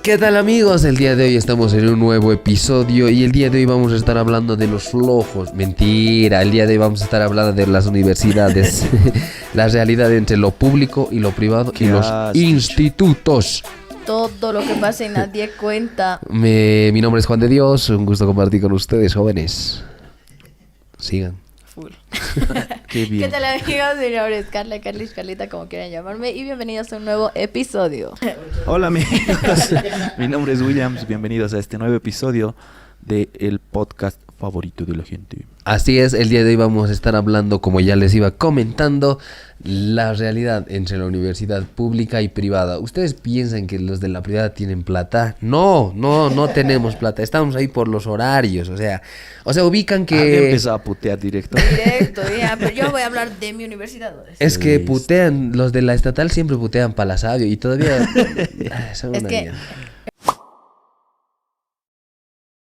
¿Qué tal, amigos? El día de hoy estamos en un nuevo episodio y el día de hoy vamos a estar hablando de los flojos. Mentira, el día de hoy vamos a estar hablando de las universidades, la realidad entre lo público y lo privado y los institutos. Todo lo que pasa y nadie cuenta. Mi nombre es Juan de Dios, un gusto compartir con ustedes, jóvenes. Sigan. Full. Qué bien. ¿Qué tal, amigos? Mi nombre es Carla, Carlis, Carlita, como quieran llamarme, y bienvenidos a un nuevo episodio. Hola amigos, mi nombre es Williams, bienvenidos a este nuevo episodio del podcast favorito de la gente. Así es, el día de hoy vamos a estar hablando, como ya les iba comentando, la realidad entre la universidad pública y privada. ¿Ustedes piensan que los de la privada tienen plata? No tenemos plata. Estamos ahí por los horarios, o sea, ubican que... Empezó a putear directo. Directo, ya, pero yo voy a hablar de mi universidad. Es que putean, los de la estatal siempre putean Palasabio y todavía... son Es una que mierda.